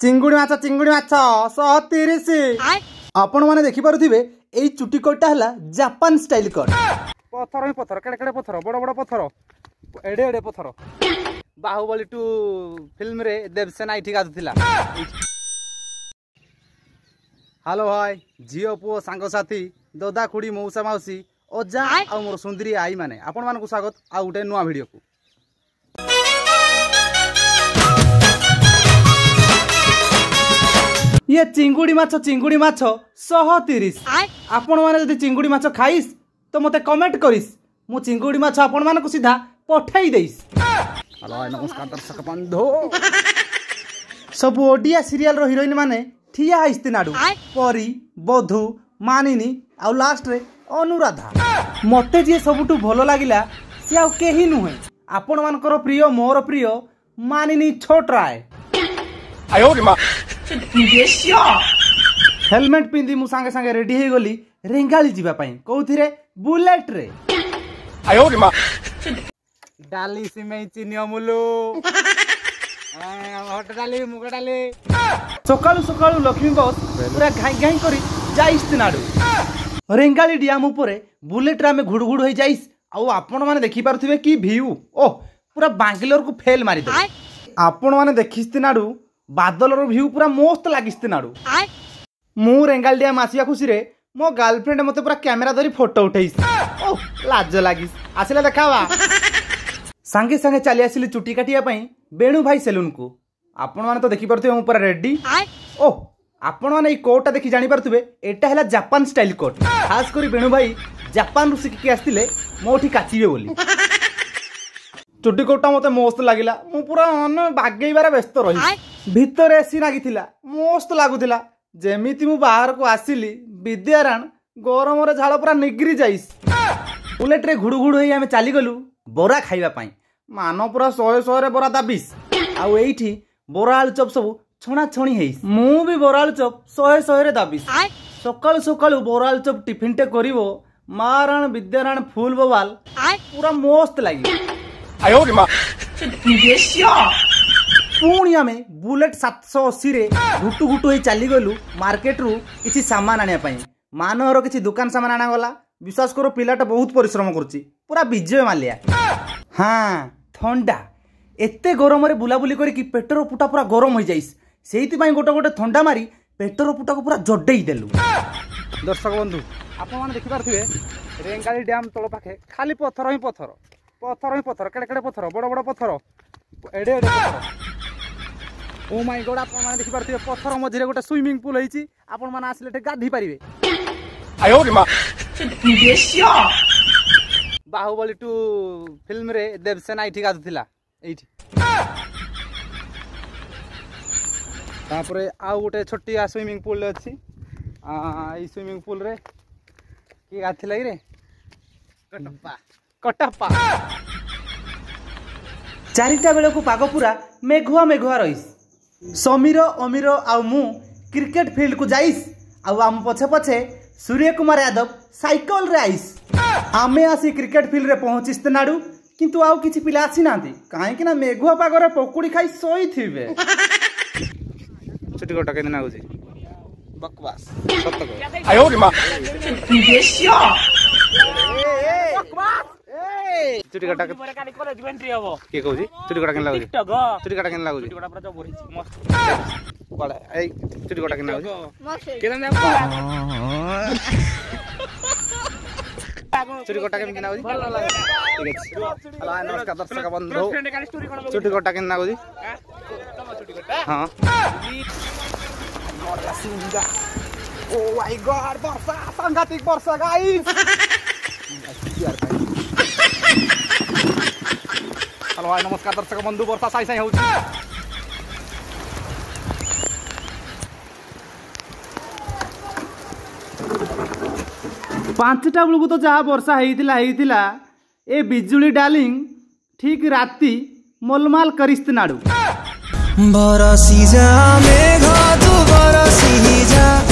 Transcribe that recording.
चिंगुड़ी माछ 130। आपण माने देखि पारुथिबे एई चुटी कोटटा हला जापान स्टाइल कट। पत्थर ही पत्थर, केड़े केड़े पत्थर, बड़ बड़ पत्थर, एडे एडे पत्थर। बाहुबली 2 फिल्म रे देवसेना इठी गाथुथिला। हेलो भाई, झियो पुओ सांग साथी, ददा खुड़ी मौसा माउसी, ओजा आ मोर सुंदरी आई माने आपण मानकु स्वागत आ उठे नुआ वीडियो को। ये चिंगुड़ी माछ 130। आपण माने जदि चिंगुड़ी माछ खाइस तो मते कमेंट करिस, मु चिंगुड़ी माछ आपण मानकु सीधा पठाई देइस। हेलो नमस्कार दर्शक बंधु। सब ओडिया सीरियल रो हीरोइन माने ठिया आइस्ते नाडू, परी, बधू, मानिनी आ लास्ट रे अनुराधा। मते जे सबुटू भलो लागिला से आ केही नुहे, आपण मानकर प्रिय मोर प्रिय मानिनी छोटराय। आयो रे मा हेलमेट पिंदी मु संगे संगे रेडी हे गली रेंगाली जीवा पई। कोउथिरे? बुलेट रे। आयो रे मा डाली सिमेई चिनियो मुलु हट डाली मुग डाली। सकाळु सकाळु लक्ष्मी बस पूरा घाई घाई करी जाइस नाडू। रेंगाली डियाम ऊपर बुलेट रे हमें घुड़ घुड़ हो जाइस। आ आपण माने देखि पारुथिबे की व्यू, ओ पूरा बांग्लोर को फेल मारी दे। आपण माने देखिस नाडू बादल रो व्यू पूरा मस्त लागिस नाडू। मु रेंगाली डियाम आसिया खुशी रे मो गर्लफ्रेंड मते पूरा कैमरा धरी फोटो उठेइस। ओ लाज लागिस, आसिला देखावा। संगे संगे चली आसिली चुटी काटिया पई बेणु भाई सेलून को। आपण माने तो देखि परथुबे मु पूरा रेडी। ओ आपण माने ई कोटटा देखि जानि परथुबे एटा हला जापान स्टाइल कोट। खास करी बेणु भाई जापान रु सिखि के आस्तिले मोठी काटिबे बोली। चुटी कोटटा मते मस्त लागिला, मु पूरा मन बागेइबारे व्यस्त रही। भीतर एसी लागिथिला, मस्त लागुथिला। जेमिति मु बाहर को आसिली विद्याराण गरम रे झाळ पूरा निगरी जाइस। बुलेट रे घुडु घुडु होई हमें चली गलु बोरा खाइबा पई। मान पूरा 100 रे बोरा दाबिस। आउ एठी बोरा आलू चप सब छणा छणी हेइस। मु भी बोरा आलू चप 100 रे दाबिस। सकाळु सकाळु बोरा आलू चप टिफिन टे करिवो माराण विद्याराण फुल बवाल पूरा मस्त लागी। आयो रे मा पुणी आमे बुलेट 780 रे घुटु घुटु होई चली गलु मार्केट रु किछि सामान आनिया पई। मानहर किछि दुकान सामान आना गला। विश्वास करो पिलाटा बहुत परिश्रम करछि, पूरा विजय मालिया। हाँ ठंडा एते गरम रे बुलाबुली करी कि पेटर पुटा पूरा गरम हो जाइस। सेहिति पई गोटे गोटे ठंडा मारी पेटर पुटा को पूरा जड्डेई देलु। दर्शक बंधु आपण माने देखि पारथिबे रेंगाली डैम तळ पाखे खाली पत्थर ही पत्थर, पत्थर ही पत्थर, केड़े केड़े पत्थर, बड़ बड़ पत्थर, एडे एडे पत्थर। ओ माय गॉड, आपण माने देखि पारथिबे पत्थर मझिरे गोटे स्विमिंग पूल होईची। आपण माने आसिले ते गाधी पारिबे। आयो रे मा बाहुबली 2 फिल्म रे देवसेना इठी गाथुथिला एठी। तापरे आ गोटे छोटिया स्विमिंग पूल अछि। ई स्विमिंग पूल रे की गाथिला रे कटप्पा कटप्पा। चारिटा बेले को पाग पूरा मेघुआ मेघुआ रहिस। समीर अमीर आ मु क्रिकेट फील्ड को जाइस। आ आम पछे पछे सूर्य कुमार यादव साइकिल रे आइस। आमे आसी क्रिकेट फील्ड रे पहुंचिस नाडू, किंतु आउ किछि पिला आसी नांती काहे कि ना मेघुआ पाग रे पकुड़ी खाई सोई थिबे। छुटी कोटा के ना होजी बकवास सत को। आयो रे मा बकवास चुटी काटा के कॉलेज एंट्री हबो के कहूजी। चुटी काटा के लागुजी चुटी काटा के लागुजी चुटी काटा पूरा जब भरिछि मस्त पळे। ए चुटी काटा के लागुजी केना ना चुटी काटा के लागुजी भलो लागे। ठीक अछि। हेलो नमस्कार दर्शक बंधु। चुटी काटा के लागुजी चुटी काटा। हां मोरला सिंगा। ओ माय गॉड, वर्षा सांघातिक वर्षा गाइस। हेलो नमस्कार दर्शक बंधु। वर्षा साई साई होउची। पांचटा बेलू तो जहाँ वर्षा होइतिला ए बिजुली डार्लिंग ठीक राती मोलमाल करिस्त नाडू। बरसी जा मेघ तू बरसी जा।